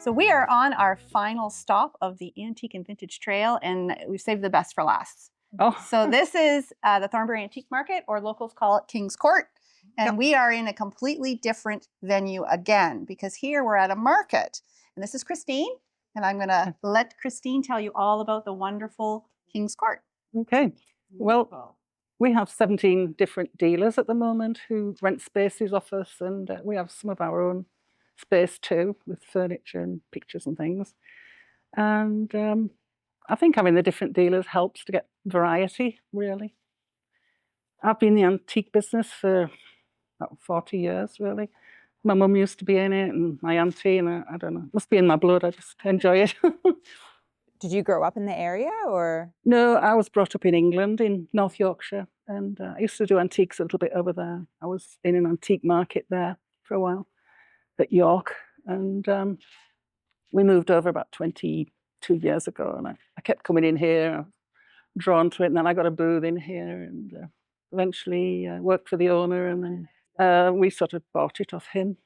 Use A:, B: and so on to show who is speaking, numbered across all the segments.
A: So we are on our final stop of the Antique and Vintage Trail, and we've saved the best for last.
B: Oh,
A: So this is the Thornbury Antique Market, or locals call it King's Court. And we are in a completely different venue again, because here we're at a market. And this is Christine, and I'm going to let Christine tell you all about the wonderful King's Court.
B: okay. Well, we have 17 different dealers at the moment who rent spaces off us, and we have some of our own space too, with furniture and pictures and things. And I think having the different dealers helps to get variety, really. I've been in the antique business for about 40 years, really. My mum used to be in it, and my auntie, and I don't know, it must be in my blood. I just enjoy it.
C: Did you grow up in the area, or?
B: No, I was brought up in England, in North Yorkshire, and I used to do antiques a little bit over there. I was in an antique market there for a while at York, and we moved over about 22 years ago, and I kept coming in here, drawn to it, and then I got a booth in here, and eventually worked for the owner, and then we sort of bought it off him.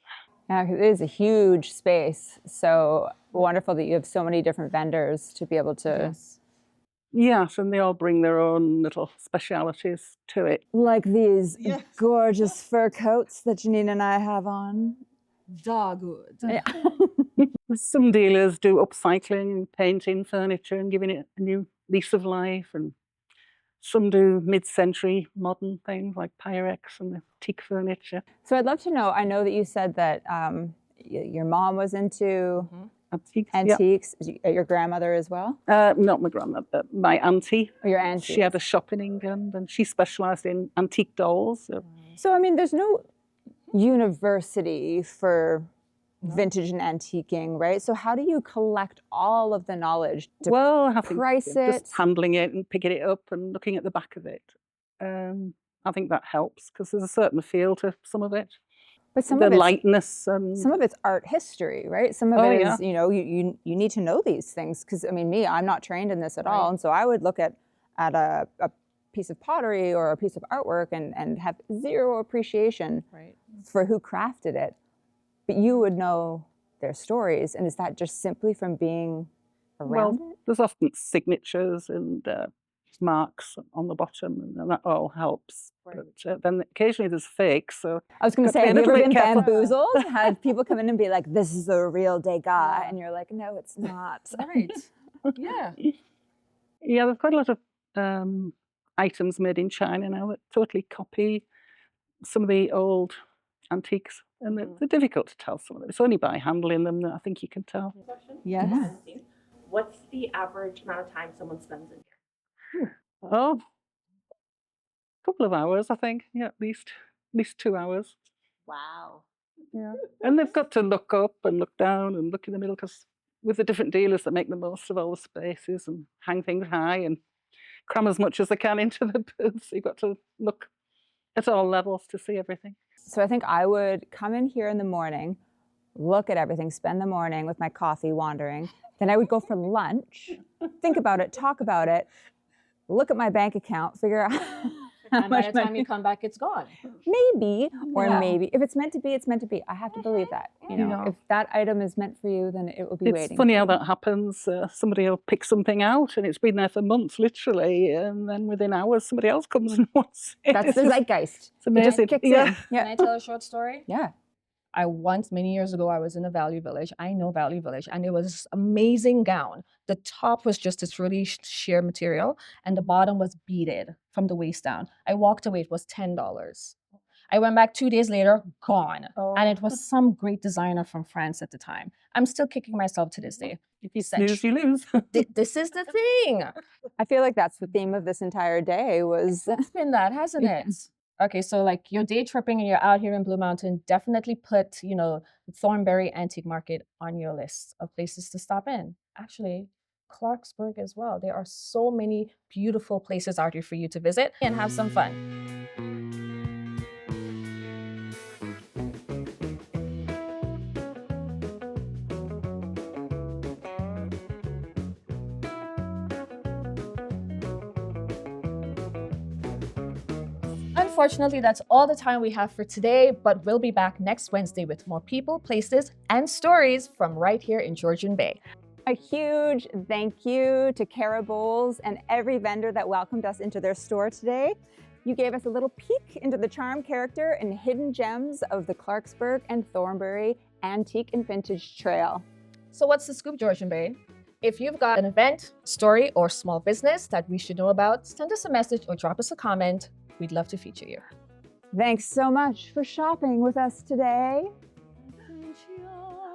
C: Yeah, 'cause it is a huge space. So wonderful that you have so many different vendors to be able to.
B: Yes, and they all bring their own little specialities to it.
C: Like these gorgeous fur coats that Janine and I have on.
D: Dogwood.
C: Yeah.
B: Some dealers do upcycling and painting furniture and giving it a new lease of life, and some do mid-century modern things like Pyrex and antique furniture.
C: So I'd love to know, I know that you said that your mom was into antiques. Your grandmother as well?
B: Not my grandmother, my auntie.
C: Or your auntie?
B: She had a shop in England, and she specialised in antique dolls.
C: So, I mean, there's no university for vintage and antiquing, right? So how do you collect all of the knowledge to
B: I think
C: price it?
B: just handling it and picking it up and looking at the back of it. I think that helps, because there's a certain feel to some of it.
C: But some
B: the
C: of it's
B: lightness and
C: some of it's art history, right? Some of it is, you know, you need to know these things, because I mean, I'm not trained in this at all, and so I would look at a piece of pottery or a piece of artwork and have zero appreciation for who crafted it. But you would know their stories, and is that just simply from being around it?
B: There's often signatures and marks on the bottom, and that all helps. But then occasionally there's fakes. So
C: I was going to
B: got
C: say,
B: to be
C: have
B: a
C: you
B: little
C: ever
B: bit
C: been
B: careful.
C: bamboozled? Had people come in and be like, "This is the real Degas," and you're like, "No, it's not."
D: Right. Yeah.
B: Yeah, there's quite a lot of items made in China now that totally copy some of the old antiques, and they're difficult to tell some of them. It's only by handling them that I think you can tell.
C: Yes.
E: Yeah. What's the average amount of time someone spends in here?
B: Oh, a couple of hours, I think. Yeah, at least 2 hours.
E: Wow.
B: Yeah, and they've got to look up and look down and look in the middle, because with the different dealers that make the most of all the spaces and hang things high and cram as much as they can into the booths, you've got to look at all levels to see everything.
C: So I think I would come in here in the morning, look at everything, spend the morning with my coffee wandering. Then I would go for lunch, think about it, talk about it, look at my bank account, figure out how
D: And by
C: much
D: the time
C: money.
D: you come back, it's gone.
C: Maybe, or maybe. If it's meant to be, it's meant to be. I have to believe that. You know,
B: Yeah.
C: if that item is meant for you, then it will be
B: It's
C: waiting.
B: funny how that happens. Somebody will pick something out, and it's been there for months, literally, and then within hours, somebody else comes and wants it.
C: That's
B: It's
C: the
B: just-
C: zeitgeist.
B: It's amazing.
C: It just kicks
B: Yeah.
C: in. Yeah.
D: Can I tell a short story?
C: Yeah.
D: Many years ago, I was in a Value Village. I know Value Village, and it was this amazing gown. The top was just this really sheer material, and the bottom was beaded from the waist down. I walked away, it was $10. I went back 2 days later, gone. And it was some great designer from France at the time. I'm still kicking myself to this day.
B: If you snooze, you lose.
D: This is the thing.
C: I feel like that's the theme of this entire day was
D: It's been that, hasn't it? Okay, so like you're day tripping and you're out here in Blue Mountain, definitely put, you know, the Thornbury Antique Market on your list of places to stop in. Actually, Clarksburg as well. There are so many beautiful places out here for you to visit and have some fun. Unfortunately, that's all the time we have for today, but we'll be back next Wednesday with more people, places, and stories from right here in Georgian Bay.
C: A huge thank you to Kara Bowles and every vendor that welcomed us into their store today. You gave us a little peek into the charm, character, and hidden gems of the Clarksburg and Thornbury Antique and Vintage Trail.
D: So what's the scoop, Georgian Bay? If you've got an event, story, or small business that we should know about, send us a message or drop us a comment. We'd love to feature you.
C: Thanks so much for shopping with us today.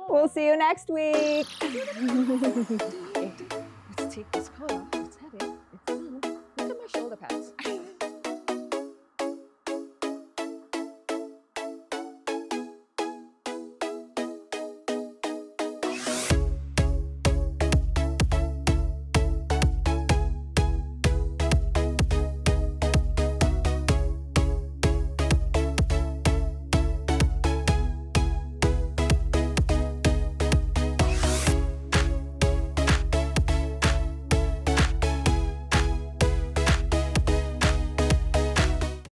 C: We'll see you next week.
D: Let's take this coat off. Let's have it. Look at my shoulder pads.